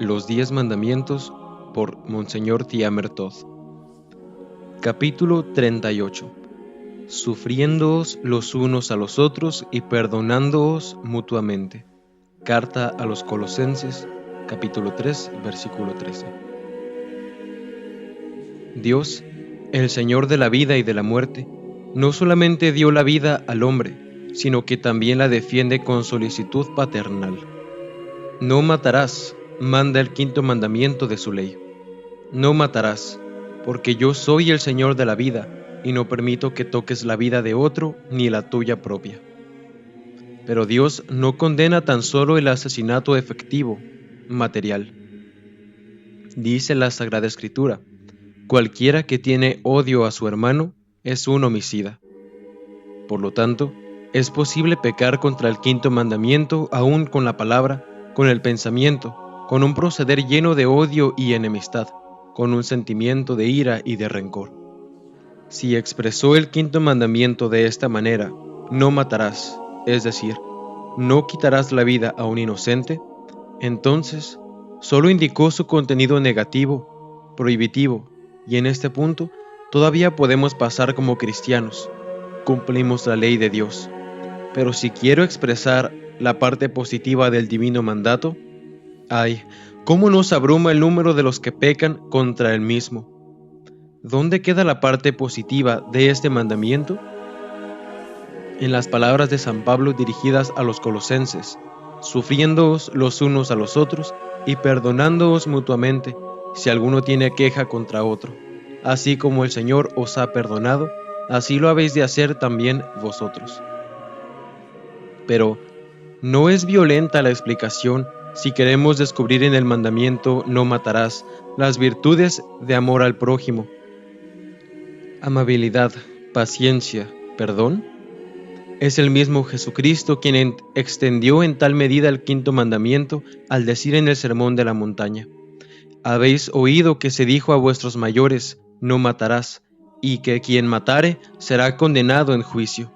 Los 10 Mandamientos por Monseñor Thiamer Todd. Capítulo 38. Sufriéndoos los unos a los otros y perdonándoos mutuamente. Carta a los Colosenses, capítulo 3, versículo 13. Dios, el Señor de la vida y de la muerte, no solamente dio la vida al hombre, sino que también la defiende con solicitud paternal. No matarás, manda el 5.º mandamiento de su ley. No matarás, porque yo soy el Señor de la vida, y no permito que toques la vida de otro ni la tuya propia. Pero Dios no condena tan solo el asesinato efectivo, material. Dice la Sagrada Escritura: cualquiera que tiene odio a su hermano es un homicida. Por lo tanto, es posible pecar contra el 5.º mandamiento aún con la palabra, con el pensamiento, con un proceder lleno de odio y enemistad, con un sentimiento de ira y de rencor. Si expresó el 5.º mandamiento de esta manera, no matarás, es decir, no quitarás la vida a un inocente, entonces solo indicó su contenido negativo, prohibitivo, y en este punto todavía podemos pasar como cristianos, cumplimos la ley de Dios. Pero si quiero expresar la parte positiva del divino mandato, ¡ay! ¿Cómo nos abruma el número de los que pecan contra el mismo? ¿Dónde queda la parte positiva de este mandamiento? En las palabras de San Pablo dirigidas a los colosenses: sufriéndoos los unos a los otros y perdonándoos mutuamente si alguno tiene queja contra otro. Así como el Señor os ha perdonado, así lo habéis de hacer también vosotros. Pero, ¿no es violenta la explicación si queremos descubrir en el mandamiento no matarás las virtudes de amor al prójimo, amabilidad, paciencia, perdón? Es el mismo Jesucristo quien extendió en tal medida el 5.º mandamiento al decir en el Sermón de la Montaña: habéis oído que se dijo a vuestros mayores, no matarás, y que quien matare será condenado en juicio.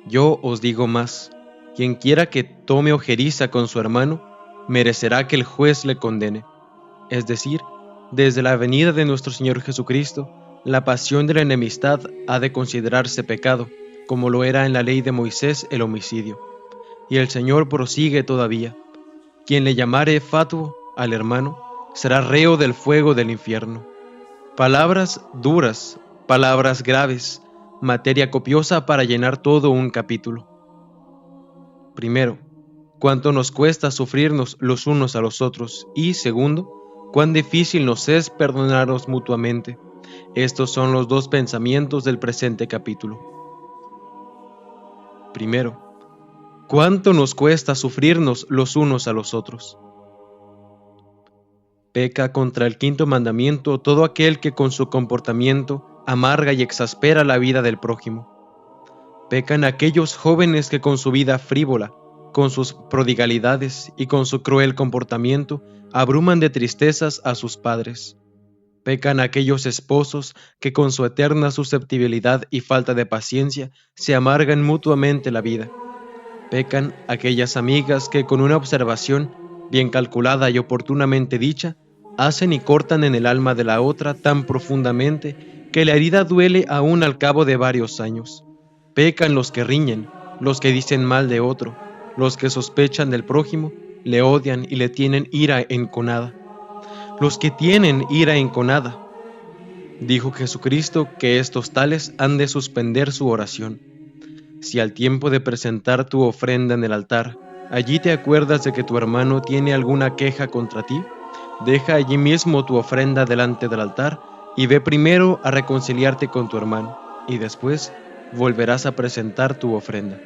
Yo os digo más: quien quiera que tome ojeriza con su hermano, merecerá que el juez le condene. Es decir, desde la venida de nuestro Señor Jesucristo, la pasión de la enemistad ha de considerarse pecado, como lo era en la ley de Moisés el homicidio. Y el Señor prosigue todavía: quien le llamare fatuo al hermano, será reo del fuego del infierno. Palabras duras, palabras graves, materia copiosa para llenar todo un capítulo. Primero, cuánto nos cuesta sufrirnos los unos a los otros, y segundo, cuán difícil nos es perdonarnos mutuamente. Estos son los dos pensamientos del presente capítulo. Primero, ¿cuánto nos cuesta sufrirnos los unos a los otros? Peca contra el 5.º mandamiento todo aquel que con su comportamiento amarga y exaspera la vida del prójimo. Pecan aquellos jóvenes que con su vida frívola, con sus prodigalidades y con su cruel comportamiento abruman de tristezas a sus padres. Pecan aquellos esposos que con su eterna susceptibilidad y falta de paciencia se amargan mutuamente la vida. Pecan aquellas amigas que con una observación bien calculada y oportunamente dicha, hacen y cortan en el alma de la otra tan profundamente que la herida duele aún al cabo de varios años. Pecan los que riñen, los que dicen mal de otro, los que sospechan del prójimo, le odian y le tienen ira enconada. Los que tienen ira enconada. Dijo Jesucristo que estos tales han de suspender su oración. Si al tiempo de presentar tu ofrenda en el altar, allí te acuerdas de que tu hermano tiene alguna queja contra ti, deja allí mismo tu ofrenda delante del altar y ve primero a reconciliarte con tu hermano, y después volverás a presentar tu ofrenda.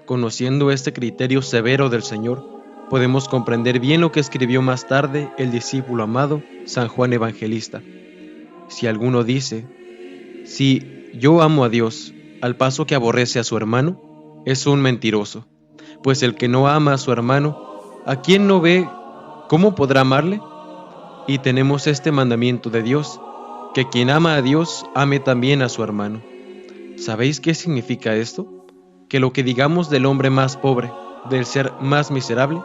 Conociendo este criterio severo del Señor, podemos comprender bien lo que escribió más tarde el discípulo amado San Juan Evangelista. Si alguno dice: si yo amo a Dios, al paso que aborrece a su hermano, es un mentiroso, pues el que no ama a su hermano, ¿a quién no ve, cómo podrá amarle? Y tenemos este mandamiento de Dios, que quien ama a Dios, ame también a su hermano. ¿Sabéis qué significa esto? Que lo que digamos del hombre más pobre, del ser más miserable,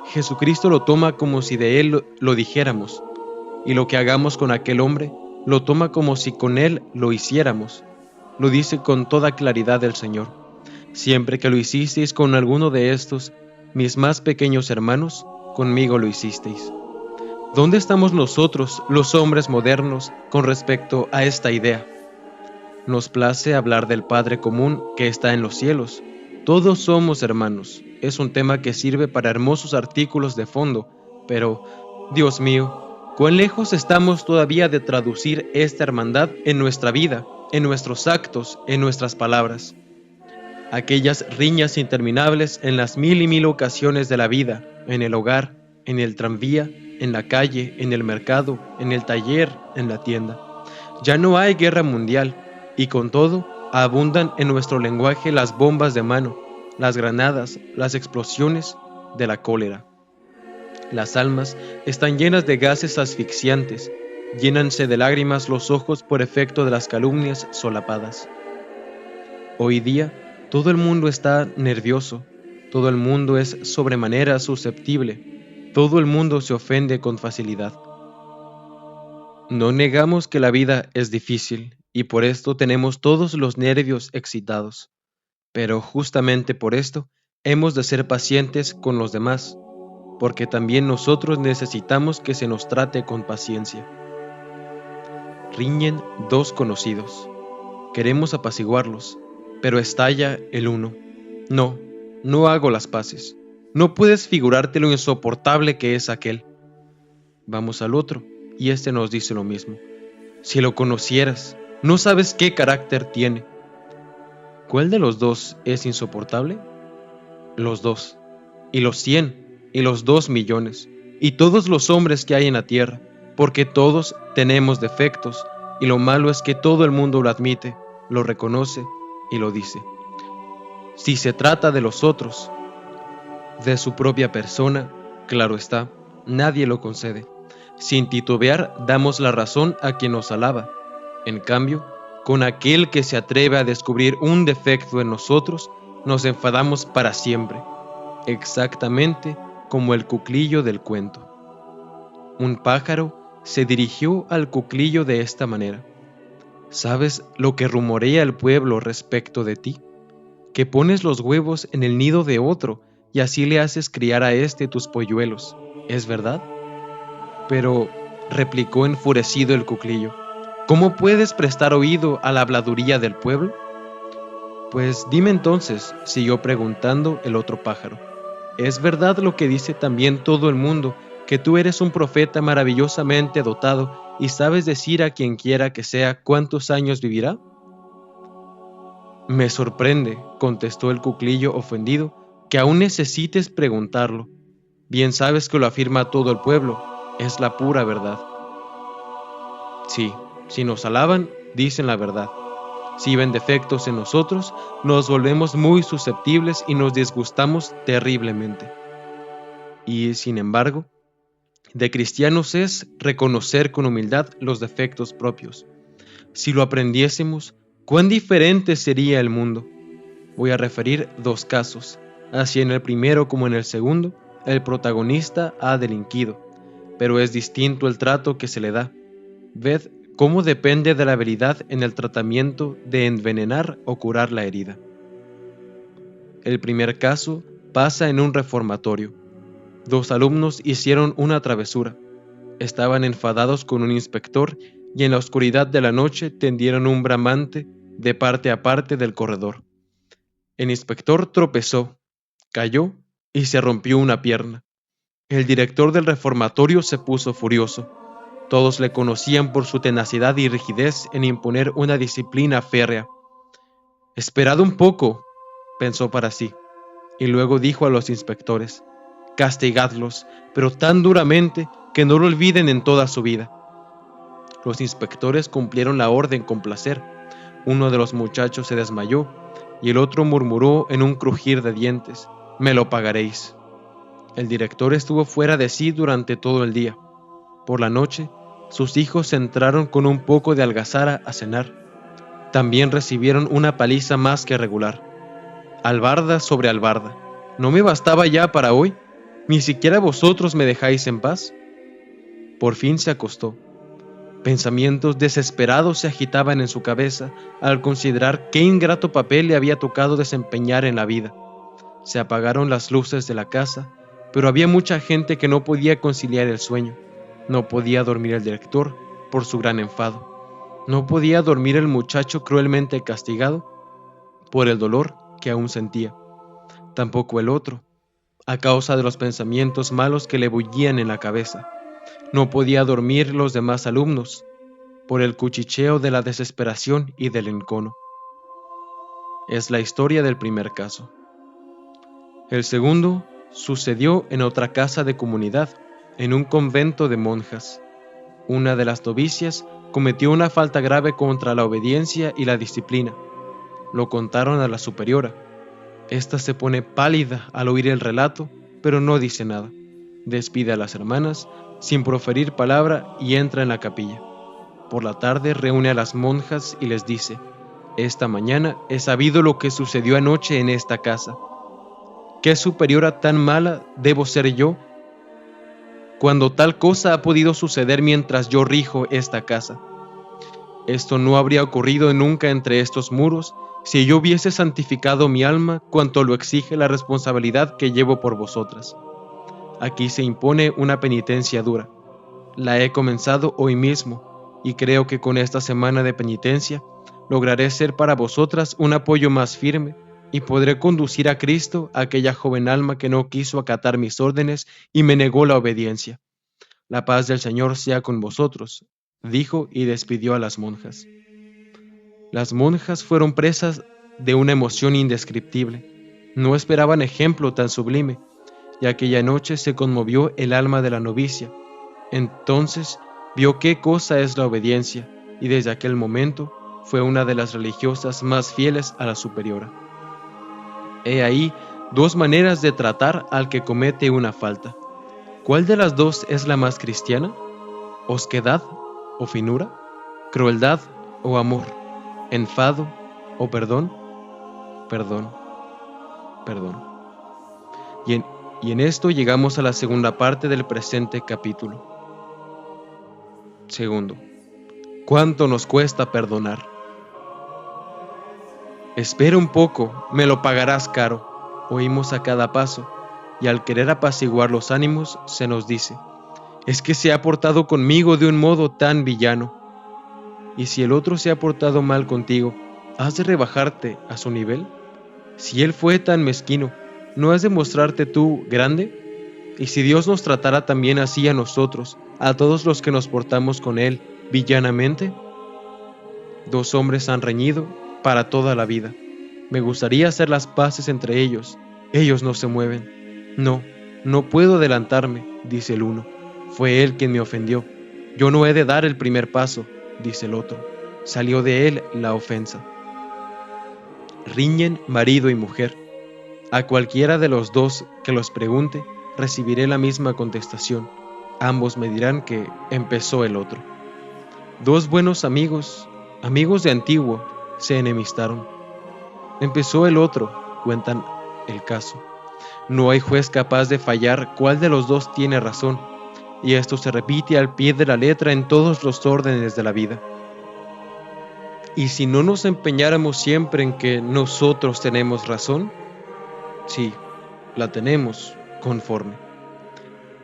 Jesucristo lo toma como si de Él lo dijéramos, y lo que hagamos con aquel hombre, lo toma como si con Él lo hiciéramos. Lo dice con toda claridad el Señor. Siempre que lo hicisteis con alguno de estos, mis más pequeños hermanos, conmigo lo hicisteis. ¿Dónde estamos nosotros, los hombres modernos, con respecto a esta idea? Nos place hablar del Padre común que está en los cielos. Todos somos hermanos. Es un tema que sirve para hermosos artículos de fondo, pero, Dios mío, ¿cuán lejos estamos todavía de traducir esta hermandad en nuestra vida, en nuestros actos, en nuestras palabras? Aquellas riñas interminables en las mil y mil ocasiones de la vida, en el hogar, en el tranvía, en la calle, en el mercado, en el taller, en la tienda. Ya no hay guerra mundial, y con todo, abundan en nuestro lenguaje las bombas de mano, las granadas, las explosiones de la cólera. Las almas están llenas de gases asfixiantes, llénanse de lágrimas los ojos por efecto de las calumnias solapadas. Hoy día, todo el mundo está nervioso, todo el mundo es sobremanera susceptible, todo el mundo se ofende con facilidad. No negamos que la vida es difícil y por esto tenemos todos los nervios excitados, pero justamente por esto hemos de ser pacientes con los demás, porque también nosotros necesitamos que se nos trate con paciencia. Riñen dos conocidos. Queremos apaciguarlos, pero estalla el uno. No, no hago las paces. No puedes figurarte lo insoportable que es aquel. Vamos al otro, y este nos dice lo mismo. Si lo conocieras, no sabes qué carácter tiene. ¿Cuál de los dos es insoportable? Los dos, y los 100, y los 2 millones, y todos los hombres que hay en la tierra, porque todos tenemos defectos, y lo malo es que todo el mundo lo admite, lo reconoce y lo dice. Si se trata de los otros, de su propia persona, claro está, nadie lo concede. Sin titubear damos la razón a quien nos alaba. En cambio, con aquel que se atreve a descubrir un defecto en nosotros, nos enfadamos para siempre, exactamente como el cuclillo del cuento. Un pájaro se dirigió al cuclillo de esta manera. ¿Sabes lo que rumorea el pueblo respecto de ti? Que pones los huevos en el nido de otro y así le haces criar a éste tus polluelos, ¿es verdad? Pero, replicó enfurecido el cuclillo, ¿cómo puedes prestar oído a la habladuría del pueblo? Pues dime entonces, siguió preguntando el otro pájaro, ¿es verdad lo que dice también todo el mundo, que tú eres un profeta maravillosamente dotado y sabes decir a quien quiera que sea cuántos años vivirá? Me sorprende, contestó el cuclillo ofendido, que aún necesites preguntarlo. Bien sabes que lo afirma todo el pueblo, es la pura verdad. Sí, si nos alaban, dicen la verdad. Si ven defectos en nosotros, nos volvemos muy susceptibles y nos disgustamos terriblemente. Y, sin embargo, de cristianos es reconocer con humildad los defectos propios. Si lo aprendiésemos, ¿cuán diferente sería el mundo? Voy a referir 2 casos. Así en el primero como en el segundo, el protagonista ha delinquido, pero es distinto el trato que se le da. Ved cómo depende de la habilidad en el tratamiento de envenenar o curar la herida. El primer caso pasa en un reformatorio. 2 alumnos hicieron una travesura. Estaban enfadados con un inspector y en la oscuridad de la noche tendieron un bramante de parte a parte del corredor. El inspector tropezó, cayó y se rompió una pierna. El director del reformatorio se puso furioso. Todos le conocían por su tenacidad y rigidez en imponer una disciplina férrea. «Esperad un poco», pensó para sí, y luego dijo a los inspectores, «Castigadlos, pero tan duramente que no lo olviden en toda su vida». Los inspectores cumplieron la orden con placer. Uno de los muchachos se desmayó y el otro murmuró en un crujir de dientes, «Me lo pagaréis». El director estuvo fuera de sí durante todo el día. Por la noche, sus hijos entraron con un poco de algazara a cenar. También recibieron una paliza más que regular. Albarda sobre albarda. ¿No me bastaba ya para hoy? ¿Ni siquiera vosotros me dejáis en paz? Por fin se acostó. Pensamientos desesperados se agitaban en su cabeza al considerar qué ingrato papel le había tocado desempeñar en la vida. Se apagaron las luces de la casa, pero había mucha gente que no podía conciliar el sueño. No podía dormir el director por su gran enfado. No podía dormir el muchacho cruelmente castigado por el dolor que aún sentía. Tampoco el otro, a causa de los pensamientos malos que le bullían en la cabeza. No podía dormir los demás alumnos, por el cuchicheo de la desesperación y del encono. Es la historia del primer caso. El segundo sucedió en otra casa de comunidad, en un convento de monjas. Una de las novicias cometió una falta grave contra la obediencia y la disciplina. Lo contaron a la superiora. Esta se pone pálida al oír el relato, pero no dice nada. Despide a las hermanas sin proferir palabra y entra en la capilla. Por la tarde reúne a las monjas y les dice: esta mañana he sabido lo que sucedió anoche en esta casa. ¿Qué superiora tan mala debo ser yo, cuando tal cosa ha podido suceder mientras yo rijo esta casa? Esto no habría ocurrido nunca entre estos muros si yo hubiese santificado mi alma cuanto lo exige la responsabilidad que llevo por vosotras. Aquí se impone una penitencia dura. La he comenzado hoy mismo y creo que con esta semana de penitencia lograré ser para vosotras un apoyo más firme y podré conducir a Cristo a aquella joven alma que no quiso acatar mis órdenes y me negó la obediencia. La paz del Señor sea con vosotros, dijo y despidió a las monjas. Las monjas fueron presas de una emoción indescriptible. No esperaban ejemplo tan sublime, y aquella noche se conmovió el alma de la novicia. Entonces vio qué cosa es la obediencia, y desde aquel momento fue una de las religiosas más fieles a la superiora. He ahí dos maneras de tratar al que comete una falta. ¿Cuál de las dos es la más cristiana? ¿Osquedad o finura? ¿Crueldad o amor? ¿Enfado o perdón? Perdón, perdón. Y en esto llegamos a la segunda parte del presente capítulo. Segundo, ¿cuánto nos cuesta perdonar? Espera un poco, me lo pagarás caro, oímos a cada paso, y al querer apaciguar los ánimos se nos dice: es que se ha portado conmigo de un modo tan villano. Y si el otro se ha portado mal contigo, ¿has de rebajarte a su nivel? Si él fue tan mezquino, ¿no has de mostrarte tú grande? Y si Dios nos tratara también así a nosotros, a todos los que nos portamos con él villanamente. Dos hombres han reñido para toda la vida. Me gustaría hacer las paces entre ellos. Ellos no se mueven. No, no puedo adelantarme, dice el uno. Fue él quien me ofendió. Yo no he de dar el primer paso, dice el otro. Salió de él la ofensa. Riñen marido y mujer. A cualquiera de los dos que los pregunte, recibiré la misma contestación. Ambos me dirán que empezó el otro. Dos buenos amigos, amigos de antiguo, se enemistaron. Empezó el otro, cuentan el caso. No hay juez capaz de fallar cuál de los dos tiene razón, y esto se repite al pie de la letra en todos los órdenes de la vida. ¿Y si no nos empeñáramos siempre en que nosotros tenemos razón? Sí, la tenemos, conforme.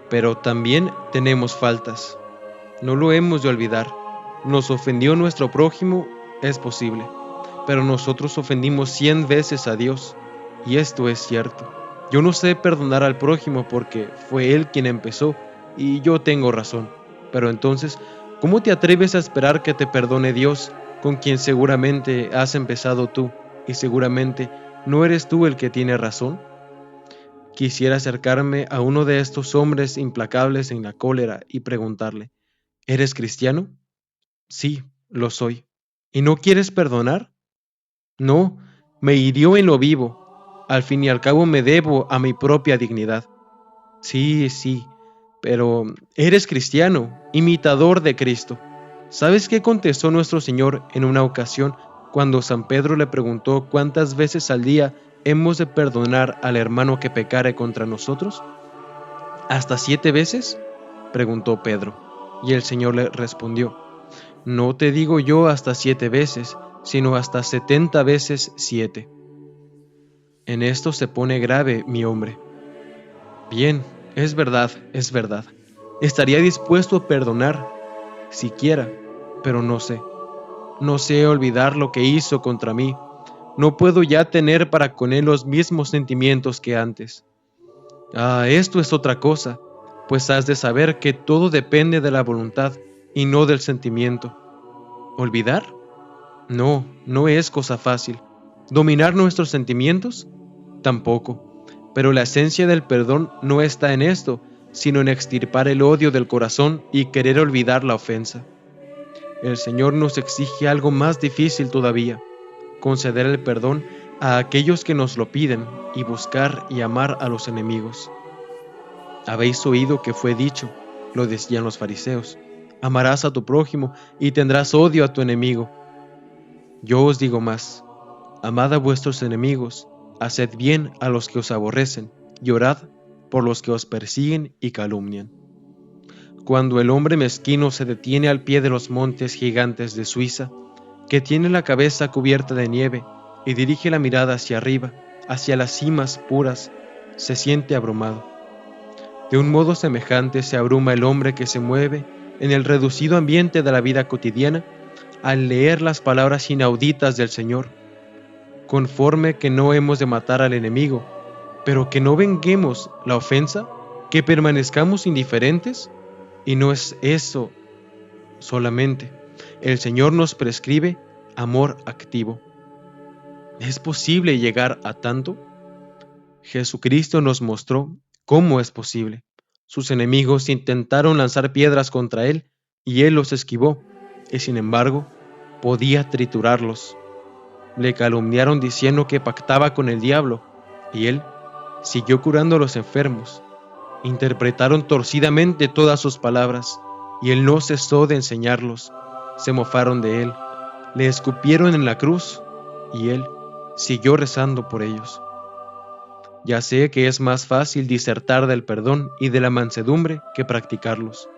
Pero también tenemos faltas. No lo hemos de olvidar. Nos ofendió nuestro prójimo, es posible, pero nosotros ofendimos 100 veces a Dios, y esto es cierto. Yo no sé perdonar al prójimo porque fue él quien empezó, y yo tengo razón. Pero entonces, ¿cómo te atreves a esperar que te perdone Dios, con quien seguramente has empezado tú, y seguramente no eres tú el que tiene razón? Quisiera acercarme a uno de estos hombres implacables en la cólera y preguntarle: ¿eres cristiano? Sí, lo soy. ¿Y no quieres perdonar? No, me hirió en lo vivo. Al fin y al cabo me debo a mi propia dignidad. Sí, pero eres cristiano, imitador de Cristo. ¿Sabes qué contestó nuestro Señor en una ocasión cuando San Pedro le preguntó cuántas veces al día hemos de perdonar al hermano que pecare contra nosotros? ¿Hasta 7 veces? Preguntó Pedro, y el Señor le respondió: No te digo yo hasta 7 veces, sino hasta 70 veces 7. En esto se pone grave mi hombre. Bien, es verdad, es verdad. Estaría dispuesto a perdonar, siquiera, pero no sé. No sé olvidar lo que hizo contra mí. No puedo ya tener para con él los mismos sentimientos que antes. Ah, esto es otra cosa, pues has de saber que todo depende de la voluntad y no del sentimiento. ¿Olvidar? No, no es cosa fácil. ¿Dominar nuestros sentimientos? Tampoco. Pero la esencia del perdón no está en esto, sino en extirpar el odio del corazón y querer olvidar la ofensa. El Señor nos exige algo más difícil todavía: conceder el perdón a aquellos que nos lo piden y buscar y amar a los enemigos. Habéis oído que fue dicho, lo decían los fariseos: amarás a tu prójimo y tendrás odio a tu enemigo. Yo os digo más: amad a vuestros enemigos, haced bien a los que os aborrecen, y orad por los que os persiguen y calumnian. Cuando el hombre mezquino se detiene al pie de los montes gigantes de Suiza, que tiene la cabeza cubierta de nieve, y dirige la mirada hacia arriba, hacia las cimas puras, se siente abrumado. De un modo semejante se abruma el hombre que se mueve en el reducido ambiente de la vida cotidiana al leer las palabras inauditas del Señor: conforme que no hemos de matar al enemigo, pero que no venguemos la ofensa, que permanezcamos indiferentes. Y no es eso solamente. El Señor nos prescribe amor activo. ¿Es posible llegar a tanto? Jesucristo nos mostró cómo es posible. Sus enemigos intentaron lanzar piedras contra él y él los esquivó, y sin embargo podía triturarlos. Le calumniaron diciendo que pactaba con el diablo, y él siguió curando a los enfermos. Interpretaron torcidamente todas sus palabras, y él no cesó de enseñarlos. Se mofaron de él, le escupieron en la cruz, y él siguió rezando por ellos. Ya sé que es más fácil disertar del perdón y de la mansedumbre que practicarlos.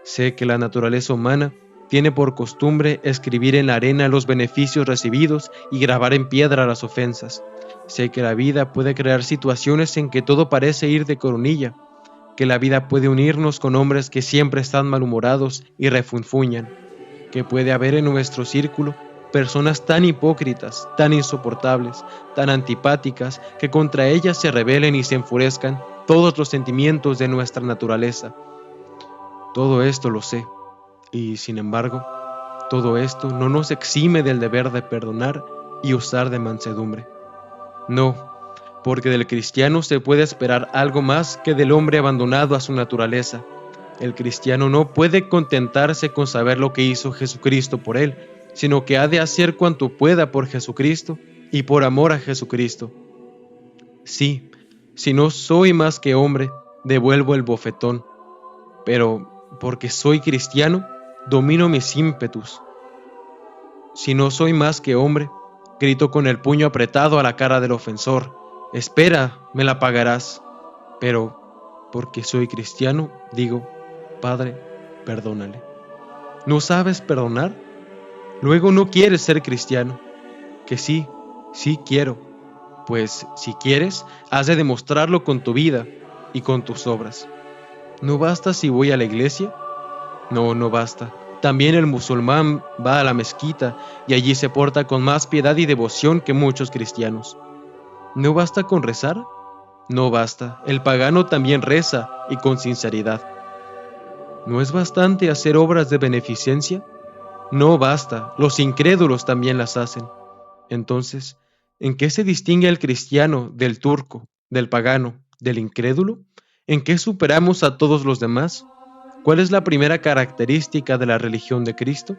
Sé que la naturaleza humana tiene por costumbre escribir en la arena los beneficios recibidos y grabar en piedra las ofensas. Sé que la vida puede crear situaciones en que todo parece ir de coronilla, que la vida puede unirnos con hombres que siempre están malhumorados y refunfuñan, que puede haber en nuestro círculo personas tan hipócritas, tan insoportables, tan antipáticas, que contra ellas se rebelen y se enfurezcan todos los sentimientos de nuestra naturaleza. Todo esto lo sé, y sin embargo, todo esto no nos exime del deber de perdonar y usar de mansedumbre. No, porque del cristiano se puede esperar algo más que del hombre abandonado a su naturaleza. El cristiano no puede contentarse con saber lo que hizo Jesucristo por él, sino que ha de hacer cuanto pueda por Jesucristo y por amor a Jesucristo. Sí, si no soy más que hombre, devuelvo el bofetón, pero porque soy cristiano, domino mis ímpetus. Si no soy más que hombre, grito con el puño apretado a la cara del ofensor: espera, me la pagarás. Pero porque soy cristiano, digo: Padre, perdónale. ¿No sabes perdonar? Luego no quieres ser cristiano. Que sí, sí quiero. Pues si quieres, has de demostrarlo con tu vida y con tus obras. ¿No basta si voy a la iglesia? No, no basta. También el musulmán va a la mezquita y allí se porta con más piedad y devoción que muchos cristianos. ¿No basta con rezar? No basta. El pagano también reza y con sinceridad. ¿No es bastante hacer obras de beneficencia? No basta. Los incrédulos también las hacen. Entonces, ¿en qué se distingue el cristiano del turco, del pagano, del incrédulo? ¿En qué superamos a todos los demás? ¿Cuál es la primera característica de la religión de Cristo?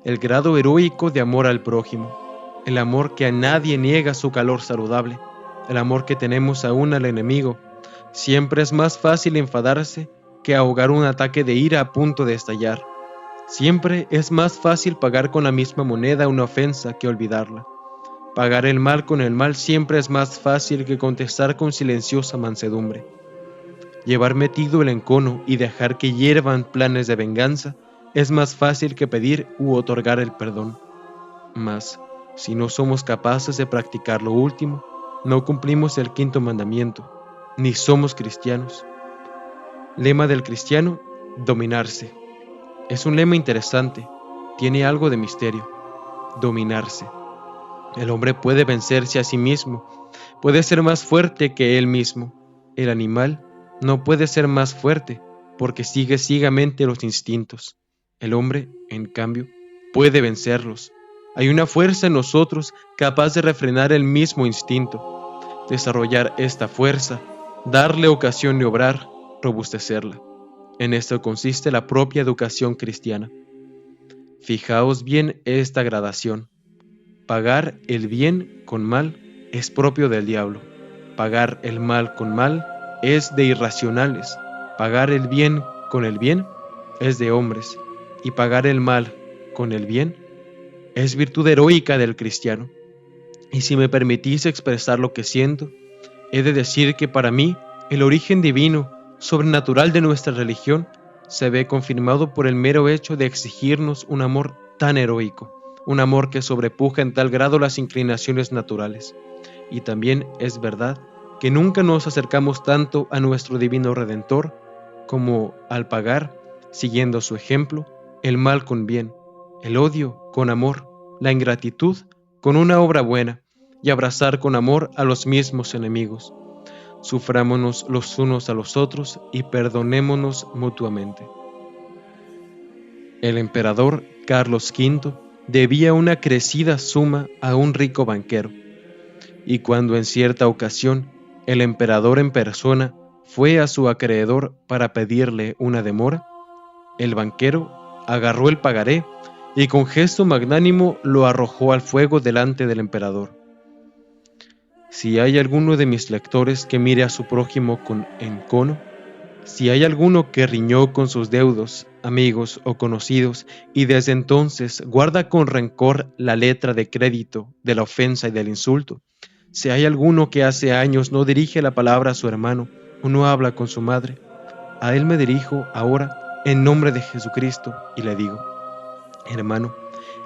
El grado heroico de amor al prójimo, el amor que a nadie niega su calor saludable, el amor que tenemos aún al enemigo. Siempre es más fácil enfadarse que ahogar un ataque de ira a punto de estallar. Siempre es más fácil pagar con la misma moneda una ofensa que olvidarla. Pagar el mal con el mal siempre es más fácil que contestar con silenciosa mansedumbre. Llevar metido el encono y dejar que hiervan planes de venganza es más fácil que pedir u otorgar el perdón. Mas, si no somos capaces de practicar lo último, no cumplimos el quinto mandamiento, ni somos cristianos. Lema del cristiano: dominarse. Es un lema interesante, tiene algo de misterio. Dominarse. El hombre puede vencerse a sí mismo, puede ser más fuerte que él mismo. El animal no puede ser más fuerte porque sigue ciegamente los instintos. El hombre, en cambio, puede vencerlos. Hay una fuerza en nosotros capaz de refrenar el mismo instinto, desarrollar esta fuerza, darle ocasión de obrar, robustecerla. En esto consiste la propia educación cristiana. Fijaos bien esta gradación. Pagar el bien con mal es propio del diablo. Pagar el mal con mal es de irracionales. Pagar el bien con el bien es de hombres. Y pagar el mal con el bien es virtud heroica del cristiano. Y si me permitís expresar lo que siento, he de decir que para mí el origen divino, sobrenatural de nuestra religión, se ve confirmado por el mero hecho de exigirnos un amor tan heroico, un amor que sobrepuja en tal grado las inclinaciones naturales. Y también es verdad que nunca nos acercamos tanto a nuestro divino Redentor como al pagar, siguiendo su ejemplo, el mal con bien, el odio con amor, la ingratitud con una obra buena, y abrazar con amor a los mismos enemigos. Sufrámonos los unos a los otros y perdonémonos mutuamente. El emperador Carlos V debía una crecida suma a un rico banquero, y cuando en cierta ocasión el emperador en persona fue a su acreedor para pedirle una demora, el banquero agarró el pagaré y con gesto magnánimo lo arrojó al fuego delante del emperador. Si hay alguno de mis lectores que mire a su prójimo con encono, si hay alguno que riñó con sus deudos, amigos o conocidos, y desde entonces guarda con rencor la letra de crédito de la ofensa y del insulto, si hay alguno que hace años no dirige la palabra a su hermano o no habla con su madre, a él me dirijo ahora en nombre de Jesucristo y le digo: hermano,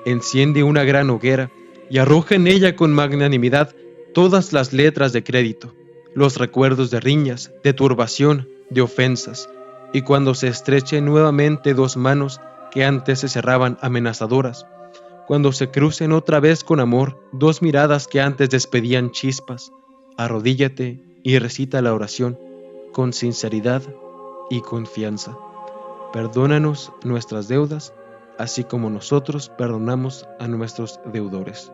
enciende una gran hoguera y arroja en ella con magnanimidad todas las letras de crédito, los recuerdos de riñas, de turbación, de ofensas, y cuando se estrechen nuevamente dos manos que antes se cerraban amenazadoras, cuando se crucen otra vez con amor dos miradas que antes despedían chispas, arrodíllate y recita la oración con sinceridad y confianza. Perdónanos nuestras deudas, así como nosotros perdonamos a nuestros deudores.